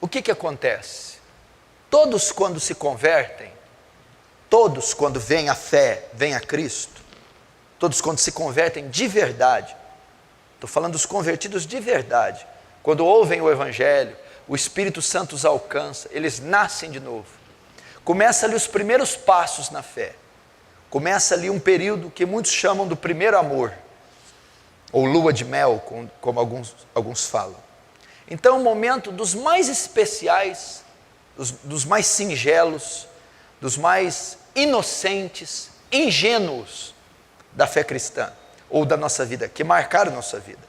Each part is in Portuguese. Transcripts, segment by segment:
o que acontece? Todos quando se convertem, todos quando vêm a fé, vêm a Cristo, todos quando se convertem de verdade, estou falando dos convertidos de verdade, quando ouvem o Evangelho, o Espírito Santo os alcança, eles nascem de novo. Começa ali os primeiros passos na fé. Começa ali um período que muitos chamam do primeiro amor, ou lua de mel, como alguns falam. Então é um momento dos mais especiais, dos mais singelos, dos mais inocentes, ingênuos da fé cristã, ou da nossa vida, que marcaram nossa vida.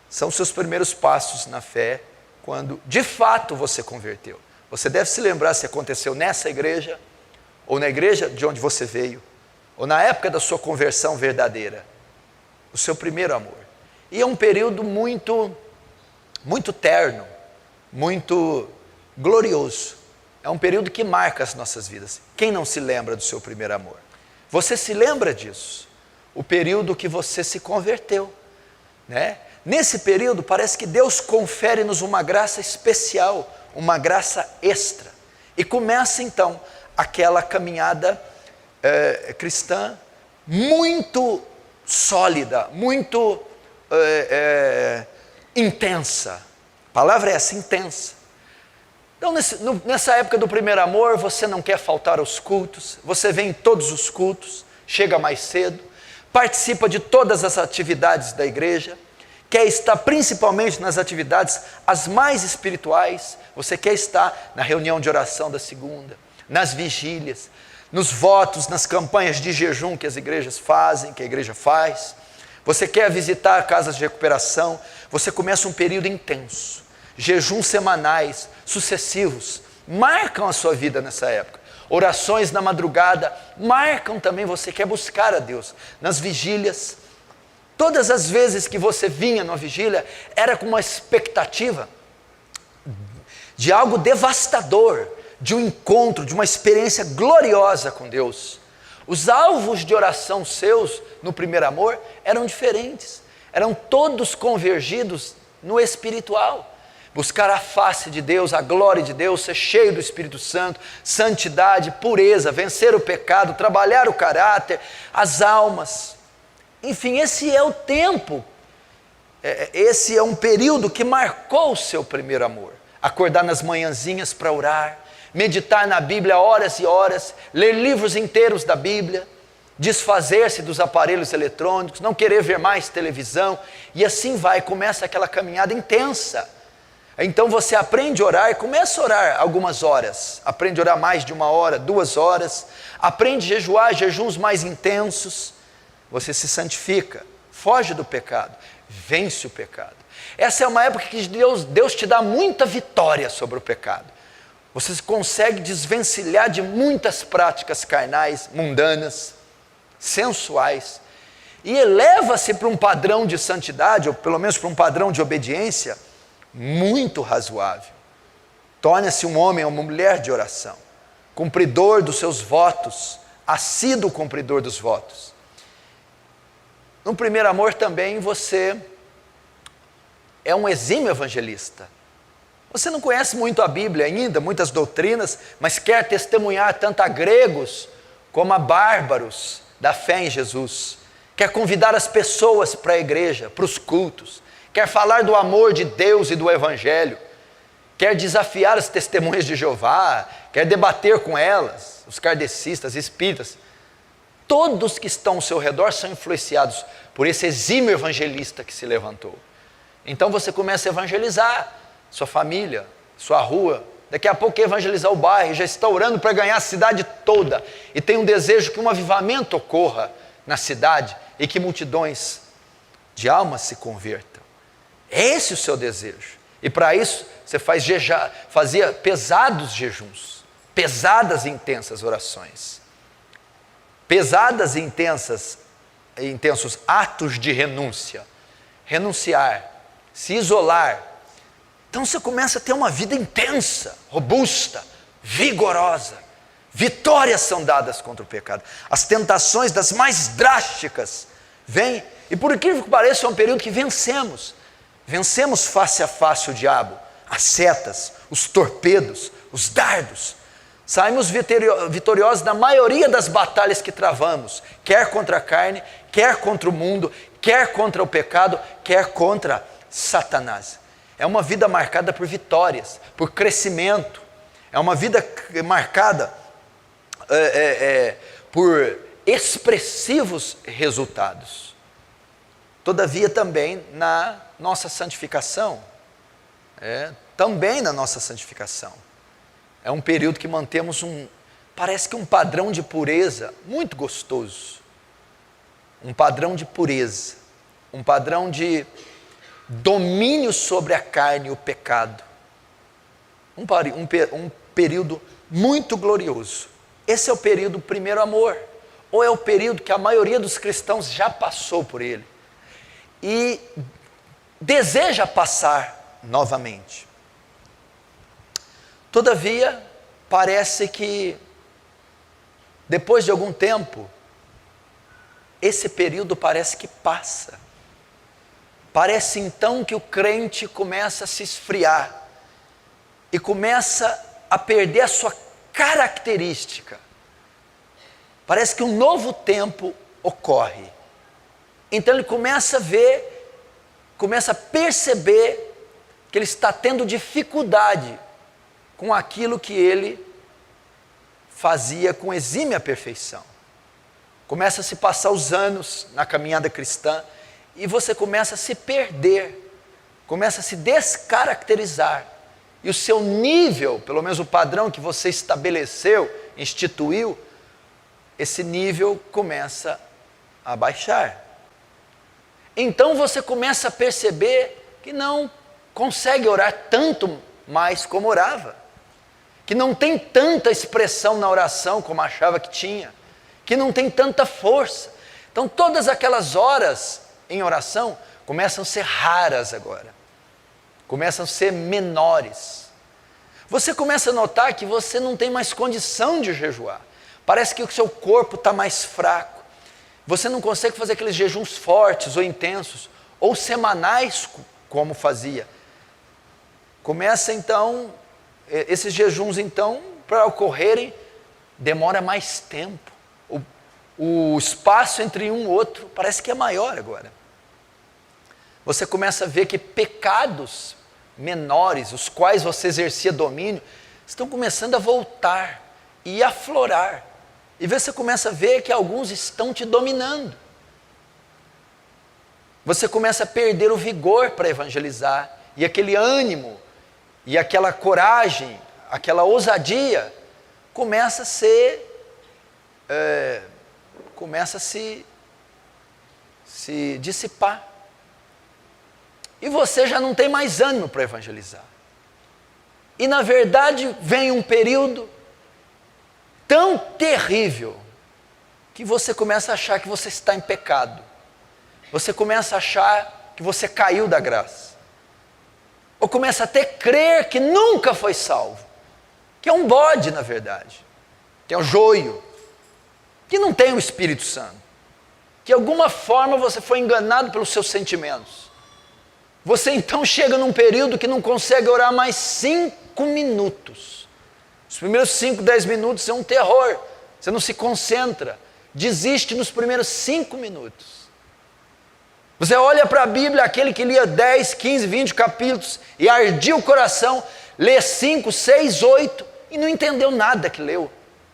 São os seus primeiros passos na fé, quando de fato você converteu. Você deve se lembrar se aconteceu nessa igreja, ou na igreja de onde você veio, ou na época da sua conversão verdadeira, o seu primeiro amor. E é um período muito terno, muito glorioso. É um período que marca as nossas vidas. Quem não se lembra do seu primeiro amor? Você se lembra disso? O período que você se converteu, né? Nesse período parece que Deus confere-nos uma graça especial, uma graça extra. E começa então aquela caminhada cristã muito sólida, muito intensa. A palavra é essa, intensa. Então nessa época do primeiro amor, você não quer faltar aos cultos, você vem em todos os cultos, chega mais cedo, participa de todas as atividades da igreja, quer estar principalmente nas atividades as mais espirituais, você quer estar na reunião de oração da segunda, nas vigílias, nos votos, nas campanhas de jejum que as igrejas fazem, que a igreja faz, você quer visitar casas de recuperação, você começa um período intenso, jejuns semanais, sucessivos, marcam a sua vida nessa época, orações na madrugada, marcam também, você quer buscar a Deus, nas vigílias, todas as vezes que você vinha numa vigília, era com uma expectativa de algo devastador, de um encontro, de uma experiência gloriosa com Deus. Os alvos de oração seus, no primeiro amor, eram diferentes, eram todos convergidos no espiritual. Buscar a face de Deus, a glória de Deus, ser cheio do Espírito Santo, santidade, pureza, vencer o pecado, trabalhar o caráter, as almas. Enfim, esse é o tempo, esse é um período que marcou o seu primeiro amor. Acordar nas manhãzinhas para orar, meditar na Bíblia horas e horas, ler livros inteiros da Bíblia, desfazer-se dos aparelhos eletrônicos, não querer ver mais televisão, e assim vai, começa aquela caminhada intensa. Então você aprende a orar e começa a orar algumas horas, aprende a orar mais de 1 hora, 2 horas, aprende a jejuar, jejuns mais intensos, você se santifica, foge do pecado, vence o pecado. Essa é uma época que Deus te dá muita vitória sobre o pecado. Você consegue desvencilhar de muitas práticas carnais, mundanas, sensuais, e eleva-se para um padrão de santidade, ou pelo menos para um padrão de obediência, muito razoável. Torna-se um homem ou uma mulher de oração, cumpridor dos seus votos, assíduo cumpridor dos votos. No primeiro amor também você é um exímio evangelista. Você não conhece muito a Bíblia ainda, muitas doutrinas, mas quer testemunhar tanto a gregos como a bárbaros da fé em Jesus. Quer convidar as pessoas para a igreja, para os cultos. Quer falar do amor de Deus e do Evangelho. Quer desafiar as testemunhas de Jeová. Quer debater com elas, os kardecistas, espíritas. Todos que estão ao seu redor são influenciados por esse exímio evangelista que se levantou. Então você começa a evangelizar sua família, sua rua, daqui a pouco quer evangelizar o bairro, já está orando para ganhar a cidade toda, e tem um desejo que um avivamento ocorra na cidade, e que multidões de almas se convertam. É esse o seu desejo, e para isso você fazia pesados jejuns, pesadas e intensas orações, pesadas e intensos atos de renúncia, renunciar, se isolar. Então você começa a ter uma vida intensa, robusta, vigorosa. Vitórias são dadas contra o pecado. As tentações das mais drásticas vêm. E por incrível que pareça, é um período que vencemos. Vencemos face a face o diabo. as setas, os torpedos, os dardos. Saímos vitoriosos na maioria das batalhas que travamos, quer contra a carne, quer contra o mundo, quer contra o pecado, quer contra Satanás. É uma vida marcada por vitórias, por crescimento. É uma vida marcada por expressivos resultados. Todavia também na nossa santificação. Também na nossa santificação. É um período que mantemos parece que um padrão de pureza muito gostoso. Um padrão de pureza. Um padrão de domínio sobre a carne e o pecado. Um período muito glorioso. Esse é o período do primeiro amor. Ou é o período que a maioria dos cristãos já passou por ele. E deseja passar novamente. Todavia, parece que depois de algum tempo, esse período parece que passa. Parece então que o crente começa a se esfriar e começa a perder a sua característica. Parece que um novo tempo ocorre. Então ele começa a ver, começa a perceber que ele está tendo dificuldade com aquilo que ele fazia com exímia perfeição. Começa a se passar os anos na caminhada cristã e você começa a se perder, começa a se descaracterizar. E o seu nível, pelo menos o padrão que você estabeleceu, instituiu, esse nível começa a baixar. Então você começa a perceber que não consegue orar tanto mais como orava, que não tem tanta expressão na oração como achava que tinha, que não tem tanta força. Então todas aquelas horas em oração começam a ser raras agora, começam a ser menores. Você começa a notar que você não tem mais condição de jejuar, parece que o seu corpo está mais fraco, você não consegue fazer aqueles jejuns fortes ou intensos, ou semanais como fazia. Começa então, esses jejuns então, para ocorrerem, demora mais tempo. O espaço entre um e outro parece que é maior agora. Você começa a ver que pecados menores, os quais você exercia domínio, estão começando a voltar e aflorar. E você começa a ver que alguns estão te dominando. Você começa a perder o vigor para evangelizar, e aquele ânimo, e aquela coragem, aquela ousadia, começa a ser, começa a se dissipar. E você já não tem mais ânimo para evangelizar. E na verdade vem um período tão terrível, que você começa a achar que você está em pecado. Você começa a achar que você caiu da graça. Ou começa até a crer que nunca foi salvo. Que é um bode, na verdade. Que é um joio. Que não tem o Espírito Santo. Que de alguma forma você foi enganado pelos seus sentimentos. Você então chega num período que não consegue orar mais 5 minutos. Os primeiros 5, 10 minutos é um terror. Você não se concentra. Desiste nos primeiros 5 minutos. Você olha para a Bíblia, aquele que lia 10, 15, 20 capítulos e ardia o coração, lê 5, 6, 8 e não entendeu nada que leu.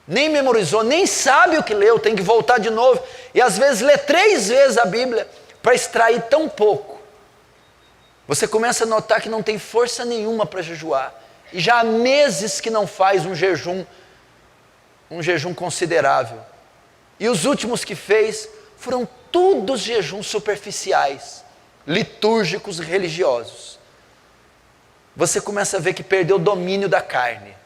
Nem memorizou, nem sabe o que leu, tem que voltar de novo. E às vezes lê 3 vezes a Bíblia para extrair tão pouco. Você começa a notar que não tem força nenhuma para jejuar. E já há meses que não faz um jejum considerável. E os últimos que fez foram todos jejuns superficiais, litúrgicos e religiosos. Você começa a ver que perdeu o domínio da carne,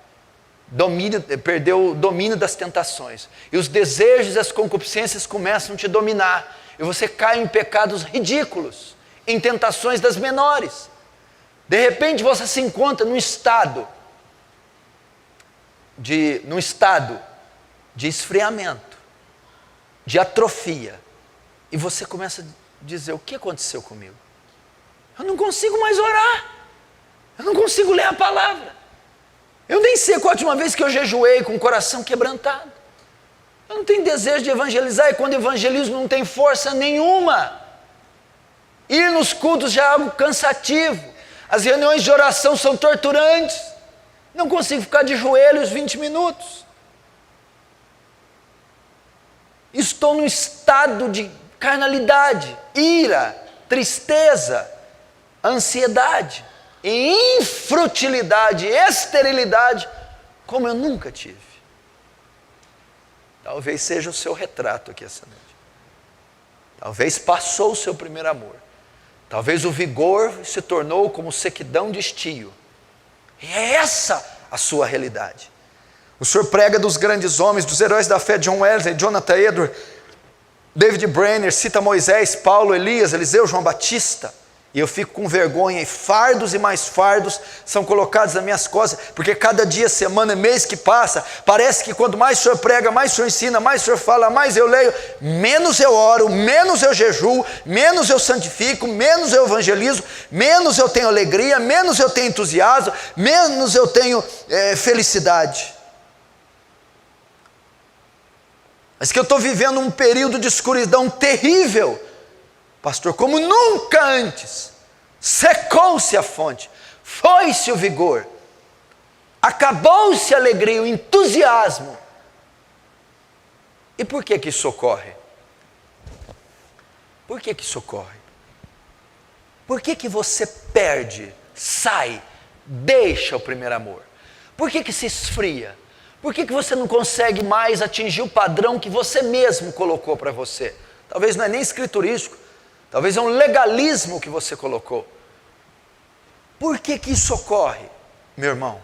perdeu o domínio das tentações. E os desejos e as concupiscências começam a te dominar. E você cai em pecados ridículos, em tentações das menores. De repente você se encontra num estado de esfriamento, de atrofia. E você começa a dizer, o que aconteceu comigo? Eu não consigo mais orar. Eu não consigo ler a palavra. Eu nem sei qual a última vez que eu jejuei com o coração quebrantado. Eu não tenho desejo de evangelizar, e quando evangelismo não tem força nenhuma. Ir nos cultos já é algo cansativo. As reuniões de oração são torturantes. Não consigo ficar de joelhos 20 minutos. Estou num estado de carnalidade, ira, tristeza, ansiedade, e infrutilidade, esterilidade, como eu nunca tive. Talvez seja o seu retrato aqui essa noite. Talvez passou o seu primeiro amor. Talvez o vigor se tornou como sequidão de estio. E é essa a sua realidade. O Senhor prega dos grandes homens, dos heróis da fé, John Wesley, Jonathan Edwards, David Brainerd, cita Moisés, Paulo, Elias, Eliseu, João Batista. E eu fico com vergonha, e fardos e mais fardos são colocados nas minhas costas, porque cada dia, semana, mês que passa, parece que quanto mais o Senhor prega, mais o Senhor ensina, mais o Senhor fala, mais eu leio, menos eu oro, menos eu jejuo, menos eu santifico, menos eu evangelizo, menos eu tenho alegria, menos eu tenho entusiasmo, menos eu tenho felicidade. Mas que eu estou vivendo um período de escuridão terrível, pastor, como nunca antes. Secou-se a fonte, foi-se o vigor, acabou-se a alegria, o entusiasmo. E por que que isso ocorre? Por que que isso ocorre? Por que que você perde, sai, deixa o primeiro amor? Por que que se esfria? Por que que você não consegue mais atingir o padrão que você mesmo colocou para você? Talvez não é nem escriturístico, talvez é um legalismo que você colocou. Por que que isso ocorre, meu irmão?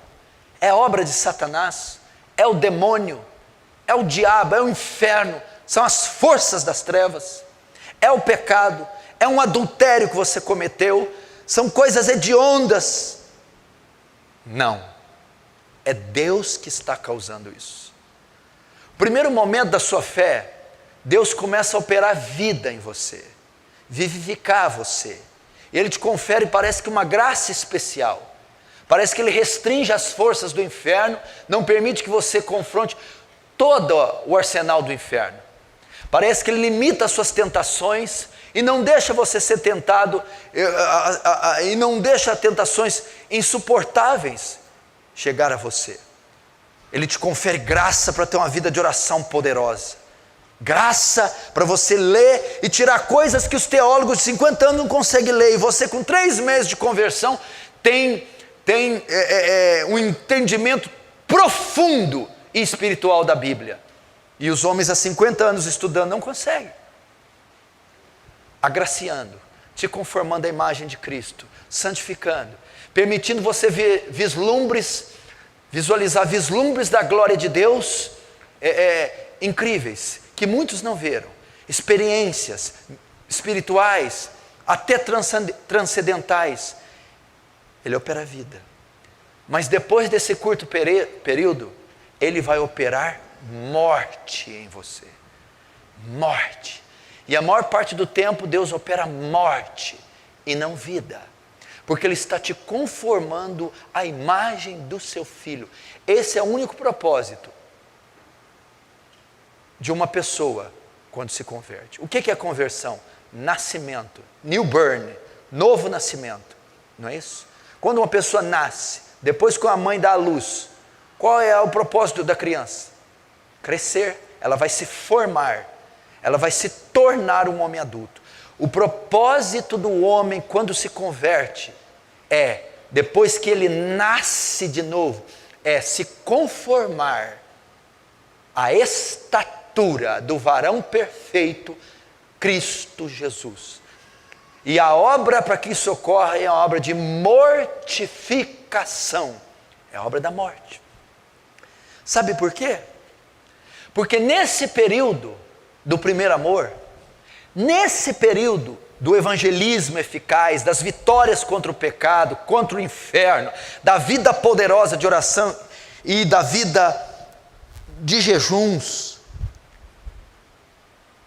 É obra de Satanás, é o demônio, é o diabo, é o inferno, são as forças das trevas, é o pecado, é um adultério que você cometeu, são coisas hediondas. Não, é Deus que está causando isso. O primeiro momento da sua fé, Deus começa a operar vida em você, vivificar você. Ele te confere, parece que uma graça especial. Parece que Ele restringe as forças do inferno, não permite que você confronte todo o arsenal do inferno. Parece que Ele limita as suas tentações e não deixa você ser tentado, e não deixa tentações insuportáveis chegar a você. Ele te confere graça para ter uma vida de oração poderosa. Graça para você ler e tirar coisas que os teólogos de 50 anos não conseguem ler, e você com 3 meses de conversão tem um entendimento profundo e espiritual da Bíblia, e os homens há 50 anos estudando não conseguem. Agraciando, te conformando à imagem de Cristo, santificando, permitindo você ver visualizar vislumbres da glória de Deus incríveis, que muitos não viram, experiências espirituais, até transcendentais. Ele opera a vida, mas depois desse curto período, Ele vai operar morte em você, morte, e a maior parte do tempo Deus opera morte e não vida, porque Ele está te conformando à imagem do seu Filho. Esse é o único propósito de uma pessoa quando se converte. O que é conversão? Nascimento, new birth, novo nascimento, não é isso? Quando uma pessoa nasce, depois que a mãe dá à luz, qual é o propósito da criança? Crescer, ela vai se formar, ela vai se tornar um homem adulto. O propósito do homem quando se converte depois que ele nasce de novo, se conformar à estatura do varão perfeito, Cristo Jesus. E a obra para que isso ocorra é a obra de mortificação, é a obra da morte. Sabe por quê? Porque nesse período do primeiro amor, nesse período do evangelismo eficaz, das vitórias contra o pecado, contra o inferno, da vida poderosa de oração e da vida de jejuns,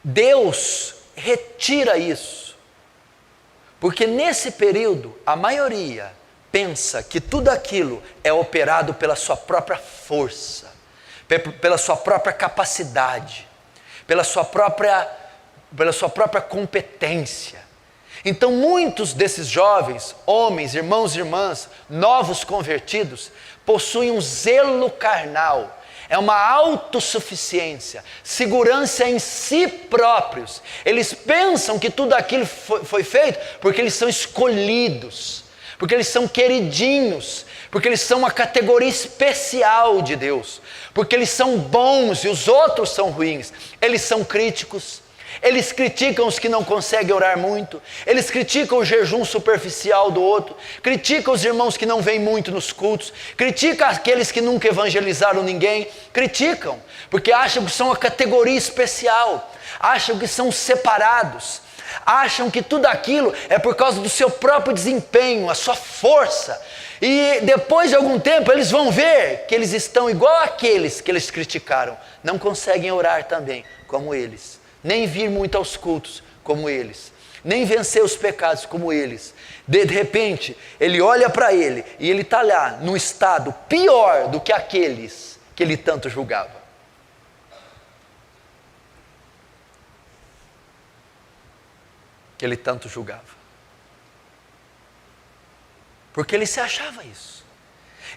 Deus retira isso, porque nesse período a maioria pensa que tudo aquilo é operado pela sua própria força, pela sua própria capacidade, pela sua própria competência. Então muitos desses jovens, homens, irmãos e irmãs, novos convertidos, possuem um zelo carnal, é uma autossuficiência, segurança em si próprios. Eles pensam que tudo aquilo foi feito porque eles são escolhidos, porque eles são queridinhos, porque eles são uma categoria especial de Deus, porque eles são bons e os outros são ruins. Eles são críticos, eles criticam os que não conseguem orar muito, eles criticam o jejum superficial do outro, criticam os irmãos que não vêm muito nos cultos, criticam aqueles que nunca evangelizaram ninguém, criticam, porque acham que são uma categoria especial, acham que são separados, acham que tudo aquilo é por causa do seu próprio desempenho, a sua força, e depois de algum tempo eles vão ver que eles estão igual àqueles que eles criticaram, não conseguem orar também como eles, nem vir muito aos cultos como eles, nem vencer os pecados como eles. De repente, ele olha para ele e ele está lá num estado pior do que aqueles que ele tanto julgava. Que ele tanto julgava. Porque ele se achava isso.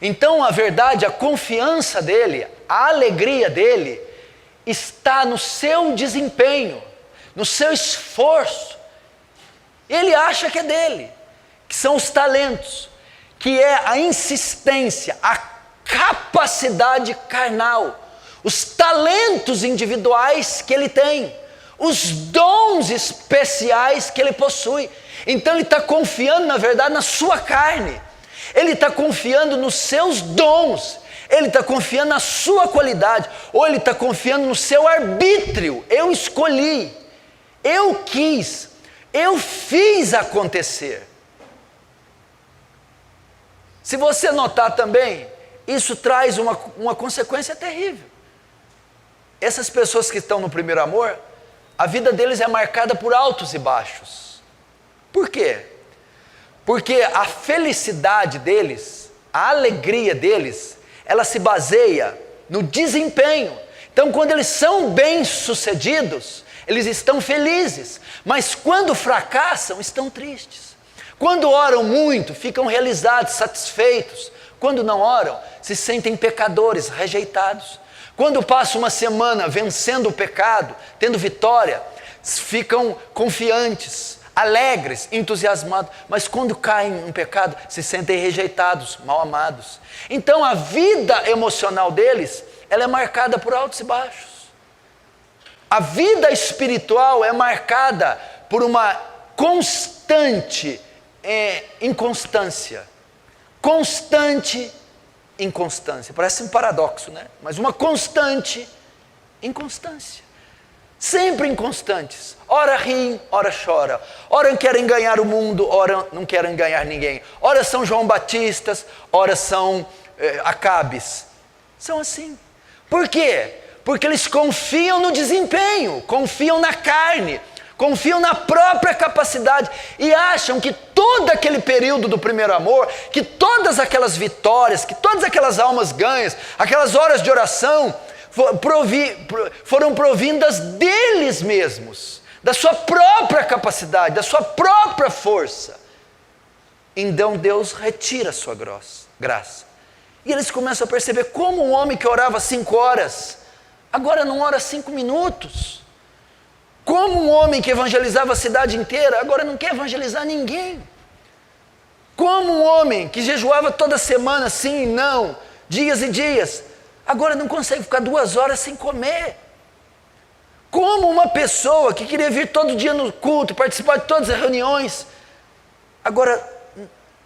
Então, a verdade, a confiança dele, a alegria dele, está no seu desempenho, no seu esforço. Ele acha que é dele, que são os talentos, que é a insistência, a capacidade carnal, os talentos individuais que ele tem, os dons especiais que ele possui. Então ele está confiando, na verdade, na sua carne, ele está confiando nos seus dons, ele está confiando na sua qualidade, ou ele está confiando no seu arbítrio. Eu escolhi, eu quis, eu fiz acontecer. Se você notar também, isso traz uma consequência terrível. Essas pessoas que estão no primeiro amor, a vida deles é marcada por altos e baixos. Por quê? Porque a felicidade deles, a alegria deles, ela se baseia no desempenho. Então, quando eles são bem-sucedidos, eles estão felizes, mas quando fracassam, estão tristes. Quando oram muito, ficam realizados, satisfeitos. Quando não oram, se sentem pecadores, rejeitados. Quando passam uma semana vencendo o pecado, tendo vitória, ficam confiantes, alegres, entusiasmados, mas quando caem em pecado, se sentem rejeitados, mal amados. Então a vida emocional deles, ela é marcada por altos e baixos. A vida espiritual é marcada por uma constante inconstância. Constante inconstância. Parece um paradoxo, né? Mas uma constante inconstância. Sempre inconstantes, ora riem, ora choram, ora querem ganhar o mundo, ora não querem ganhar ninguém, ora são João Batistas, ora são Acabes, são assim. Por quê? Porque eles confiam no desempenho, confiam na carne, confiam na própria capacidade e acham que todo aquele período do primeiro amor, que todas aquelas vitórias, que todas aquelas almas ganhas, aquelas horas de oração, foram provindas deles mesmos, da sua própria capacidade, da sua própria força. Então Deus retira a sua graça. E eles começam a perceber como um homem que orava 5 horas, agora não ora 5 minutos. Como um homem que evangelizava a cidade inteira, agora não quer evangelizar ninguém. Como um homem que jejuava toda semana, sim e não, dias e dias, agora não consegue ficar 2 horas sem comer. Como uma pessoa que queria vir todo dia no culto, participar de todas as reuniões, agora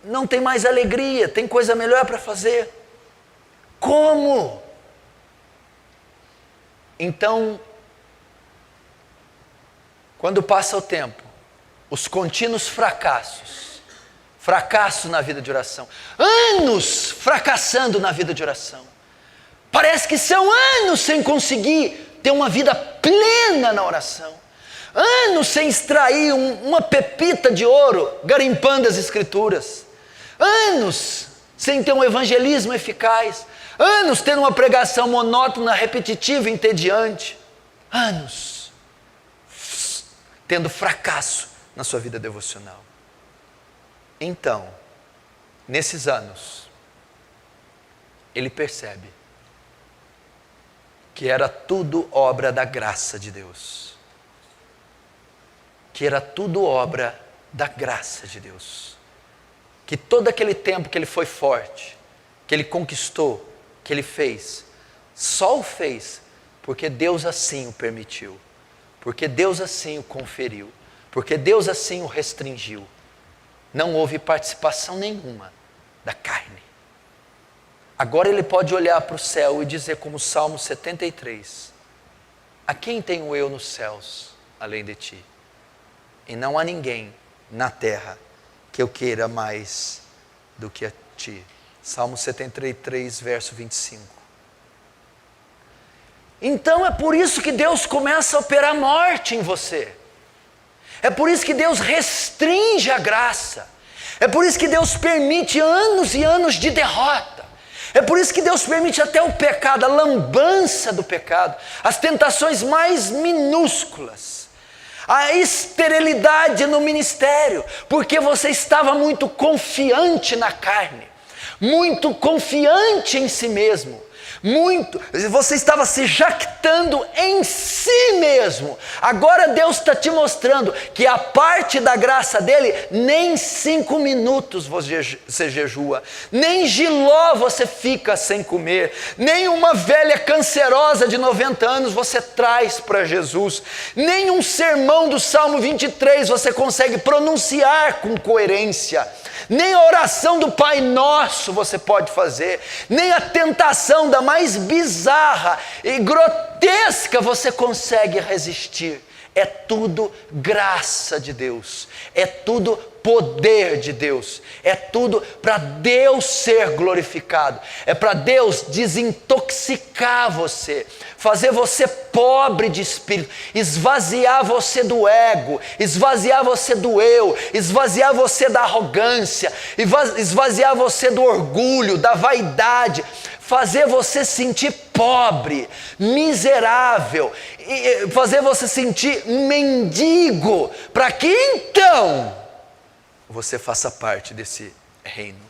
não tem mais alegria, tem coisa melhor para fazer. Como? Então, quando passa o tempo, os contínuos fracasso na vida de oração, anos fracassando na vida de oração, parece que são anos sem conseguir ter uma vida plena na oração, anos sem extrair uma pepita de ouro, garimpando as escrituras, anos sem ter um evangelismo eficaz, anos tendo uma pregação monótona, repetitiva e entediante, anos tendo fracasso na sua vida devocional. Então, nesses anos, ele percebe que era tudo obra da graça de Deus. Que era tudo obra da graça de Deus. Que todo aquele tempo que ele foi forte, que ele conquistou, que ele fez, só o fez porque Deus assim o permitiu, porque Deus assim o conferiu, porque Deus assim o restringiu. Não houve participação nenhuma da carne. Agora ele pode olhar para o céu e dizer, como Salmo 73, a quem tenho eu nos céus, além de ti? E não há ninguém na terra que eu queira mais do que a ti. Salmo 73, verso 25. Então é por isso que Deus começa a operar morte em você. É por isso que Deus restringe a graça. É por isso que Deus permite anos e anos de derrota. É por isso que Deus permite até o pecado, a lambança do pecado, as tentações mais minúsculas, a esterilidade no ministério, porque você estava muito confiante na carne, muito confiante em si mesmo, você estava se jactando em si mesmo. Agora Deus está te mostrando que a parte da graça dele, nem 5 minutos você jejua, nem jiló você fica sem comer, nem uma velha cancerosa de 90 anos você traz para Jesus, nem um sermão do Salmo 23 você consegue pronunciar com coerência, nem a oração do Pai Nosso você pode fazer, nem a tentação da mais bizarra e grotesca você consegue resistir. É tudo graça de Deus, é tudo poder de Deus, é tudo para Deus ser glorificado, é para Deus desintoxicar você, fazer você pobre de espírito, esvaziar você do ego, esvaziar você do eu, esvaziar você da arrogância, esvaziar você do orgulho, da vaidade, fazer você sentir pobre, miserável, fazer você sentir mendigo, para que então você faça parte desse reino.